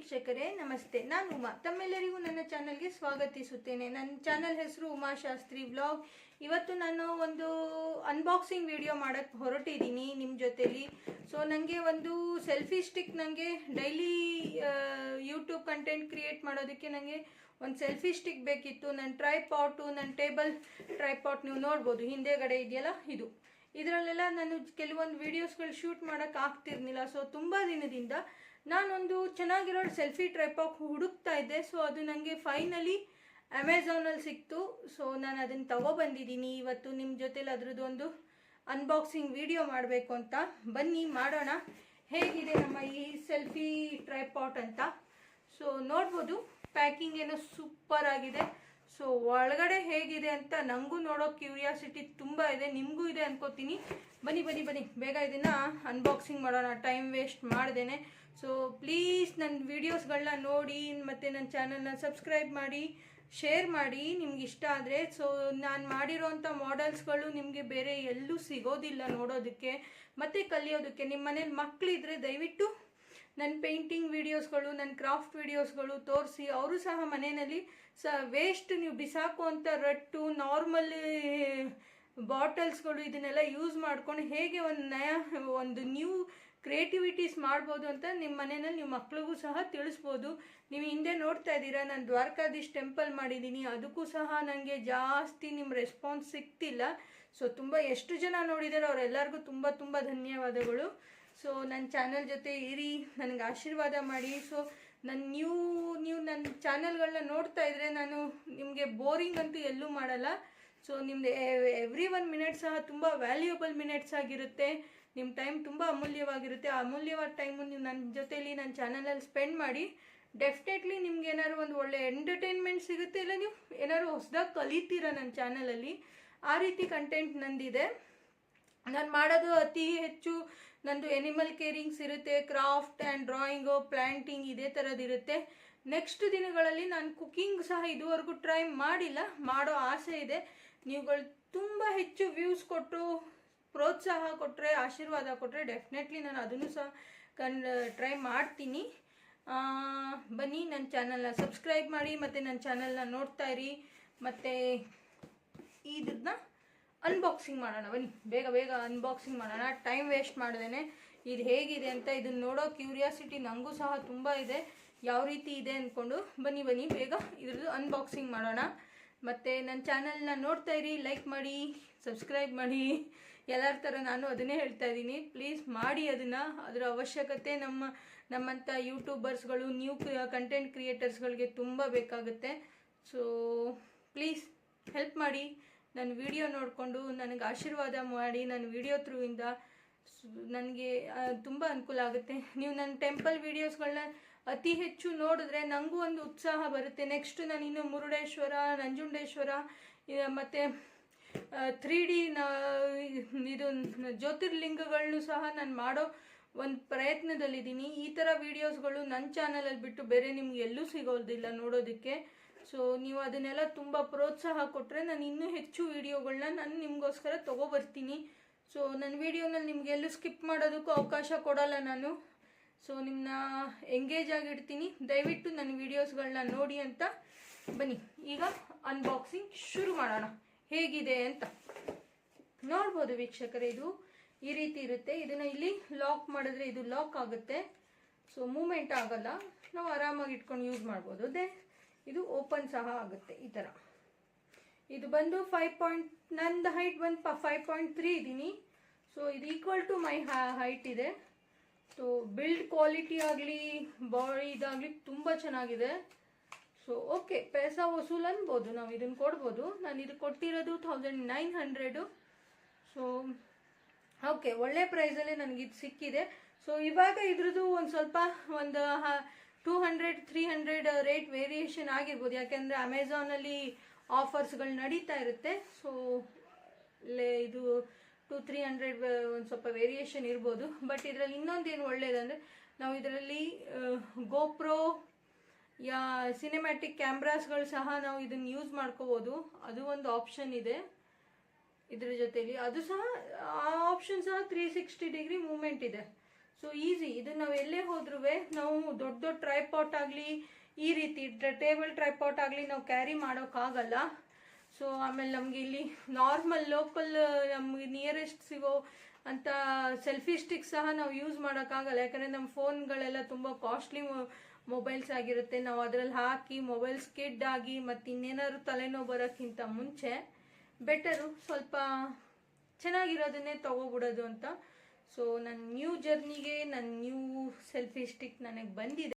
ವೀಕ್ಷಕರೇ ನಮಸ್ತೆ, ನಾನು ಉಮಾ. ತಮ್ಮೆಲ್ಲರಿಗೂ ನನ್ನ ಚಾನಲ್ಗೆ ಸ್ವಾಗತಿಸುತ್ತೇನೆ. ನನ್ನ ಚಾನಲ್ ಹೆಸರು ಉಮಾ ಶಾಸ್ತ್ರಿ ವ್ಲಾಗ್. ಇವತ್ತು ನಾನು ಒಂದು ಅನ್ಬಾಕ್ಸಿಂಗ್ ವಿಡಿಯೋ ಮಾಡೋಕ್ಕೆ ಹೊರಟಿದ್ದೀನಿ ನಿಮ್ಮ ಜೊತೆಲಿ. ಸೊ ನನಗೆ ಒಂದು ಸೆಲ್ಫಿ ಸ್ಟಿಕ್, ನನಗೆ ಡೈಲಿ ಯೂಟ್ಯೂಬ್ ಕಂಟೆಂಟ್ ಕ್ರಿಯೇಟ್ ಮಾಡೋದಕ್ಕೆ ನನಗೆ ಒಂದು ಸೆಲ್ಫಿ ಸ್ಟಿಕ್ ಬೇಕಿತ್ತು. ನನ್ನ ಟ್ರೈಪಾಟು, ನನ್ನ ಟೇಬಲ್ ಟ್ರೈಪಾಟ್ ನೀವು ನೋಡ್ಬೋದು, ಹಿಂದೆಗಡೆ ಇದೆಯಲ್ಲ ಇದು. ಇದರಲ್ಲೆಲ್ಲ ನಾನು ಕೆಲವೊಂದು ವೀಡಿಯೋಸ್ಗಳು ಶೂಟ್ ಮಾಡೋಕ್ಕೆ ಆಗ್ತಿರ್ಲಿಲ್ಲ. ಸೊ ತುಂಬ ದಿನದಿಂದ ನಾನೊಂದು ಚೆನ್ನಾಗಿರೋ ಸೆಲ್ಫಿ ಟ್ರೈಪಾಕ್ ಹುಡುಕ್ತಾ ಇದ್ದೆ. ಸೊ ಅದು ನನಗೆ ಫೈನಲಿ ಅಮೆಝಾನಲ್ಲಿ ಸಿಕ್ತು. ಸೊ ನಾನು ಅದನ್ನು ತಗೊಬಂದಿದ್ದೀನಿ. ಇವತ್ತು ನಿಮ್ಮ ಜೊತೆಲಿ ಅದ್ರದ್ದು ಒಂದು ಅನ್ಬಾಕ್ಸಿಂಗ್ ವಿಡಿಯೋ ಮಾಡಬೇಕು ಅಂತ. ಬನ್ನಿ ಮಾಡೋಣ ಹೇಗಿದೆ ನಮ್ಮ ಈ ಸೆಲ್ಫಿ ಟ್ರೈಪಾಟ್ ಅಂತ. ಸೊ ನೋಡ್ಬೋದು, ಪ್ಯಾಕಿಂಗ್ ಏನೋ ಸೂಪರ್ ಆಗಿದೆ. ಸೊ ಒಳಗಡೆ ಹೇಗಿದೆ ಅಂತ ನನಗೂ ನೋಡೋ ಕ್ಯೂರಿಯಾಸಿಟಿ ತುಂಬ ಇದೆ, ನಿಮಗೂ ಇದೆ ಅನ್ಕೋತೀನಿ. ಬನ್ನಿ ಬನ್ನಿ ಬನ್ನಿ ಬೇಗ ಇದನ್ನು ಅನ್ಬಾಕ್ಸಿಂಗ್ ಮಾಡೋಣ, ಟೈಮ್ ವೇಸ್ಟ್ ಮಾಡ್ದೇನೆ. ಸೊ ಪ್ಲೀಸ್ ನನ್ನ ವೀಡಿಯೋಸ್ಗಳನ್ನ ನೋಡಿ ಮತ್ತು ನನ್ನ ಚಾನಲ್ನ ಸಬ್ಸ್ಕ್ರೈಬ್ ಮಾಡಿ, ಶೇರ್ ಮಾಡಿ ನಿಮ್ಗೆ ಇಷ್ಟ ಆದರೆ. ಸೊ ನಾನು ಮಾಡಿರೋವಂಥ ಮಾಡೆಲ್ಸ್ಗಳು ನಿಮಗೆ ಬೇರೆ ಎಲ್ಲೂ ಸಿಗೋದಿಲ್ಲ ನೋಡೋದಕ್ಕೆ ಮತ್ತು ಕಲಿಯೋದಕ್ಕೆ. ನಿಮ್ಮ ಮನೇಲಿ ಮಕ್ಕಳಿದ್ರೆ ದಯವಿಟ್ಟು ನನ್ನ ಪೇಂಟಿಂಗ್ ವೀಡಿಯೋಸ್ಗಳು, ನನ್ನ ಕ್ರಾಫ್ಟ್ ವೀಡಿಯೋಸ್ಗಳು ತೋರಿಸಿ. ಅವರು ಸಹ ಮನೆಯಲ್ಲಿ ವೇಸ್ಟ್ ನೀವು ಬಿಸಾಕುವಂಥ ರಟ್ಟು, ನಾರ್ಮಲ್ ಬಾಟಲ್ಸ್ಗಳು ಇದನ್ನೆಲ್ಲ ಯೂಸ್ ಮಾಡ್ಕೊಂಡು ಹೇಗೆ ಒಂದು ನ್ಯೂ ಕ್ರಿಯೇಟಿವಿಟೀಸ್ ಮಾಡ್ಬೋದು ಅಂತ ನಿಮ್ಮ ಮನೆಯಲ್ಲಿ ನೀವು ಮಕ್ಳಿಗೂ ಸಹ ತಿಳಿಸ್ಬೋದು. ನೀವು ಹಿಂದೆ ನೋಡ್ತಾ ಇದ್ದೀರಾ, ನಾನು ದ್ವಾರಕಾಧೀಶ್ ಟೆಂಪಲ್ ಮಾಡಿದ್ದೀನಿ. ಅದಕ್ಕೂ ಸಹ ನನಗೆ ಜಾಸ್ತಿ ನಿಮ್ಮ ರೆಸ್ಪಾನ್ಸ್ ಸಿಗ್ತಿಲ್ಲ. ಸೊ ಎಷ್ಟು ಜನ ನೋಡಿದಾರೋ ಅವರೆಲ್ಲರಿಗೂ ತುಂಬ ತುಂಬ ಧನ್ಯವಾದಗಳು. ಸೊ ನನ್ನ ಚಾನಲ್ ಜೊತೆ ಇರಿ, ನನಗೆ ಆಶೀರ್ವಾದ ಮಾಡಿ. ಸೊ ನೀವು ನನ್ನ ಚಾನಲ್ಗಳನ್ನ ನೋಡ್ತಾ ಇದ್ರೆ ನಾನು ನಿಮಗೆ ಬೋರಿಂಗ್ ಅಂತೂ ಎಲ್ಲೂ ಮಾಡಲ್ಲ. ಸೊ ನಿಮ್ಮದು ಎವ್ರಿ 1 ಮಿನಿಟ್ ಸಹ ತುಂಬ ವ್ಯಾಲ್ಯೂಯಬಲ್ ಮಿನಿಟ್ಸ್ ಆಗಿರುತ್ತೆ. ನಿಮ್ಮ ಟೈಮ್ ತುಂಬ ಅಮೂಲ್ಯವಾಗಿರುತ್ತೆ. ಆ ಅಮೂಲ್ಯವಾದ ಟೈಮು ನೀವು ನನ್ನ ಜೊತೆಲಿ ನನ್ನ ಚಾನಲಲ್ಲಿ ಸ್ಪೆಂಡ್ ಮಾಡಿ. ಡೆಫಿನೆಟ್ಲಿ ನಿಮ್ಗೆ ಏನಾದ್ರು ಒಂದು ಒಳ್ಳೆ ಎಂಟರ್ಟೈನ್ಮೆಂಟ್ ಸಿಗುತ್ತೆ, ಇಲ್ಲ ನೀವು ಏನಾದ್ರು ಹೊಸದಾಗಿ ಕಲಿತೀರಾ ನನ್ನ ಚಾನಲಲ್ಲಿ. ಆ ರೀತಿ ಕಂಟೆಂಟ್ ನಂದಿದೆ. ನಾನು ಮಾಡೋದು ಅತಿ ಹೆಚ್ಚು ನಂದು ಎನಿಮಲ್ ಕೇರಿಂಗ್ಸ್ ಇರುತ್ತೆ, ಕ್ರಾಫ್ಟ್ ಆ್ಯಂಡ್ ಡ್ರಾಯಿಂಗು, ಪ್ಲ್ಯಾಂಟಿಂಗ್, ಇದೇ ಥರದ್ದಿರುತ್ತೆ. ನೆಕ್ಸ್ಟ್ ದಿನಗಳಲ್ಲಿ ನಾನು ಕುಕ್ಕಿಂಗ್ ಸಹ ಇದುವರೆಗೂ ಟ್ರೈ ಮಾಡಿಲ್ಲ, ಮಾಡೋ ಆಸೆ ಇದೆ. ನೀವುಗಳು ತುಂಬ ಹೆಚ್ಚು ವ್ಯೂಸ್ ಕೊಟ್ಟು ಪ್ರೋತ್ಸಾಹ ಕೊಟ್ಟರೆ, ಆಶೀರ್ವಾದ ಕೊಟ್ಟರೆ ಡೆಫಿನೆಟ್ಲಿ ನಾನು ಅದನ್ನು ಸಹ ಟ್ರೈ ಮಾಡ್ತೀನಿ. ಬನ್ನಿ ನನ್ನ ಚಾನಲ್ನ ಸಬ್ಸ್ಕ್ರೈಬ್ ಮಾಡಿ ಮತ್ತು ನನ್ನ ಚಾನಲ್ನ ನೋಡ್ತಾ ಇರಿ. ಮತ್ತು ಇದನ್ನ ಅನ್ಬಾಕ್ಸಿಂಗ್ ಮಾಡೋಣ. ಬನ್ನಿ ಬೇಗ ಬೇಗ ಅನ್ಬಾಕ್ಸಿಂಗ್ ಮಾಡೋಣ, ಟೈಮ್ ವೇಸ್ಟ್ ಮಾಡ್ದೇನೆ. ಇದು ಹೇಗಿದೆ ಅಂತ ಇದನ್ನು ನೋಡೋ ಕ್ಯೂರಿಯಾಸಿಟಿ ನನಗೂ ಸಹ ತುಂಬ ಇದೆ, ಯಾವ ರೀತಿ ಇದೆ ಅಂದ್ಕೊಂಡು. ಬನ್ನಿ ಬನ್ನಿ ಬೇಗ ಇದ್ರದ್ದು ಅನ್ಬಾಕ್ಸಿಂಗ್ ಮಾಡೋಣ. ಮತ್ತು ನನ್ನ ಚಾನಲ್ನ ನೋಡ್ತಾ ಇರಿ, ಲೈಕ್ ಮಾಡಿ, ಸಬ್ಸ್ಕ್ರೈಬ್ ಮಾಡಿ. ಎಲ್ಲರ ಥರ ನಾನು ಅದನ್ನೇ ಹೇಳ್ತಾ ಇದ್ದೀನಿ, ಪ್ಲೀಸ್ ಮಾಡಿ ಅದನ್ನು. ಅದರ ಅವಶ್ಯಕತೆ ನಮ್ಮಂಥ ಯೂಟ್ಯೂಬರ್ಸ್ಗಳು, ನ್ಯೂ ಕಂಟೆಂಟ್ ಕ್ರಿಯೇಟರ್ಸ್ಗಳಿಗೆ ತುಂಬ ಬೇಕಾಗುತ್ತೆ. ಸೊ ಪ್ಲೀಸ್ ಹೆಲ್ಪ್ ಮಾಡಿ. ನನ್ನ ವಿಡಿಯೋ ನೋಡಿಕೊಂಡು ನನಗೆ ಆಶೀರ್ವಾದ ಮಾಡಿ. ನನ್ನ ವಿಡಿಯೋ ಥ್ರೂಯಿಂದ ನನಗೆ ತುಂಬ ಅನುಕೂಲ ಆಗುತ್ತೆ. ನೀವು ನನ್ನ ಟೆಂಪಲ್ ವೀಡಿಯೋಸ್ಗಳನ್ನ ಅತಿ ಹೆಚ್ಚು ನೋಡಿದ್ರೆ ನನಗೂ ಒಂದು ಉತ್ಸಾಹ ಬರುತ್ತೆ. ನೆಕ್ಸ್ಟ್ ನಾನು ಇನ್ನು ಮುರುಡೇಶ್ವರ, ನಂಜುಂಡೇಶ್ವರ ಮತ್ತು 3D ಇದು ಜ್ಯೋತಿರ್ಲಿಂಗಗಳನ್ನು ಸಹ ನಾನು ಮಾಡೋ ಒಂದು ಪ್ರಯತ್ನದಲ್ಲಿದ್ದೀನಿ. ಈ ಥರ ವೀಡಿಯೋಸ್ಗಳು ನನ್ನ ಚಾನಲಲ್ಲಿ ಬಿಟ್ಟು ಬೇರೆ ನಿಮ್ಗೆ ಎಲ್ಲೂ ಸಿಗೋದಿಲ್ಲ ನೋಡೋದಕ್ಕೆ. ಸೊ ನೀವು ಅದನ್ನೆಲ್ಲ ತುಂಬ ಪ್ರೋತ್ಸಾಹ ಕೊಟ್ಟರೆ ನಾನು ಇನ್ನೂ ಹೆಚ್ಚು ವೀಡಿಯೋಗಳನ್ನ ನಾನು ನಿಮಗೋಸ್ಕರ ತೊಗೊಬರ್ತೀನಿ. ಸೊ ನನ್ನ ವೀಡಿಯೋನಲ್ಲಿ ನಿಮಗೆಲ್ಲೂ ಸ್ಕಿಪ್ ಮಾಡೋದಕ್ಕೂ ಅವಕಾಶ ಕೊಡೋಲ್ಲ ನಾನು. ಸೊ ನಿಮ್ಮನ್ನ ಎಂಗೇಜ್ ಆಗಿಡ್ತೀನಿ. ದಯವಿಟ್ಟು ನನ್ನ ವೀಡಿಯೋಸ್ಗಳನ್ನ ನೋಡಿ ಅಂತ. ಬನ್ನಿ ಈಗ ಅನ್ಬಾಕ್ಸಿಂಗ್ ಶುರು ಮಾಡೋಣ. ಹೇಗಿದೆ ಅಂತ ನೋಡ್ಬೋದು ವೀಕ್ಷಕರೇ. ಇದು ಈ ರೀತಿ ಇರುತ್ತೆ. ಇದನ್ನು ಇಲ್ಲಿ ಲಾಕ್ ಮಾಡಿದ್ರೆ ಇದು ಲಾಕ್ ಆಗುತ್ತೆ. ಸೊ ಮೂಮೆಂಟ್ ಆಗಲ್ಲ, ನಾವು ಆರಾಮಾಗಿ ಇಟ್ಕೊಂಡು ಯೂಸ್ ಮಾಡ್ಬೋದು. ಇದು ಓಪನ್ ಸಹ ಆಗುತ್ತೆ ಈ ಥರ. ಇದು ಬಂದು ನಂದು ಹೈಟ್ ಬಂದು 5.3 ಇದ್ದೀನಿ. ಸೊ ಇದು ಈಕ್ವಲ್ ಟು ಮೈ ಹೈಟ್ ಇದೆ. ಸೊ ಬಿಲ್ಡ್ ಕ್ವಾಲಿಟಿ ಆಗಲಿ, ಬಾಡಿ ಇದಾಗಲಿ ತುಂಬ ಚೆನ್ನಾಗಿದೆ. ಸೊ ಓಕೆ, ಪೈಸಾ ವಸೂಲ್ ಅನ್ಬೋದು, ನಾವು ಇದನ್ನು ಕೊಡ್ಬೋದು. ನಾನು ಇದು ಕೊಟ್ಟಿರೋದು 1900. ಸೊ ಓಕೆ, ಒಳ್ಳೆ ಪ್ರೈಸಲ್ಲೇ ನನಗಿದು ಸಿಕ್ಕಿದೆ. ಸೊ ಇವಾಗ ಇದ್ರದ್ದು ಒಂದು ಸ್ವಲ್ಪ 200-300 ರೇಟ್ ವೇರಿಯೇಷನ್ ಆಗಿರ್ಬೋದು, ಯಾಕೆಂದರೆ ಅಮೆಝಾನಲ್ಲಿ ಆಫರ್ಸ್ಗಳು ನಡೀತಾ ಇರುತ್ತೆ. ಸೊ ಇದು 200-300 ಒಂದು ಸ್ವಲ್ಪ ವೇರಿಯೇಷನ್ ಇರ್ಬೋದು. ಬಟ್ ಇದರಲ್ಲಿ ಇನ್ನೊಂದೇನು ಒಳ್ಳೆಯದಂದರೆ, ನಾವು ಇದರಲ್ಲಿ ಗೋಪ್ರೋ ಯಾ ಸಿನಿಮ್ಯಾಟಿಕ್ ಕ್ಯಾಮ್ರಾಸ್ಗಳು ಸಹ ನಾವು ಇದನ್ನು ಯೂಸ್ ಮಾಡ್ಕೋಬೋದು. ಅದು ಒಂದು ಆಪ್ಷನ್ ಇದೆ ಇದ್ರ ಜೊತೆಲಿ. ಅದು ಸಹ ಆ ಆಪ್ಷನ್ ಸಹ 360 ಡಿಗ್ರಿ ಮೂಮೆಂಟ್ ಇದೆ. So so easy. ಇದು ನಾವು ಎಲ್ಲೇ ಹೋದ್ರೂ ನಾವು ದೊಡ್ಡ ದೊಡ್ಡ ಟ್ರೈಪಾಟ್ ಆಗಲಿ, ಈ ರೀತಿ ಟೇಬಲ್ ಟ್ರೈಪಾಟ್ ಆಗಲಿ ನಾವು ಕ್ಯಾರಿ ಮಾಡೋಕ್ಕಾಗಲ್ಲ. ಸೊ ಆಮೇಲೆ ನಮಗೆ ಇಲ್ಲಿ ನಾರ್ಮಲ್ ಲೋಕಲ್ ನಮಗೆ ನಿಯರೆಸ್ಟ್ ಸಿಗೋ ಅಂತ ಸೆಲ್ಫಿ ಸ್ಟಿಕ್ ಸಹ ನಾವು ಯೂಸ್ ಮಾಡೋಕ್ಕಾಗಲ್ಲ. ಯಾಕಂದರೆ ನಮ್ಮ ಫೋನ್ಗಳೆಲ್ಲ ತುಂಬ ಕಾಸ್ಟ್ಲಿ ಮೊಬೈಲ್ಸ್ ಆಗಿರುತ್ತೆ. ನಾವು ಅದರಲ್ಲಿ ಹಾಕಿ ಮೊಬೈಲ್ ಸ್ಕಿಡ್ ಆಗಿ ಮತ್ತು ಇನ್ನೇನಾದ್ರು ತಲೆನೋವು ಬರೋಕ್ಕಿಂತ ಮುಂಚೆ ಬೆಟರು ಸ್ವಲ್ಪ ಚೆನ್ನಾಗಿರೋದನ್ನೇ ತೊಗೊಬಿಡೋದು ಅಂತ. ಸೊ ನನ್ನ ನ್ಯೂ ಜರ್ನಿಗೆ ನನ್ನ ನ್ಯೂ ಸೆಲ್ಫಿ ಸ್ಟಿಕ್ ನನಗೆ ಬಂದಿದೆ.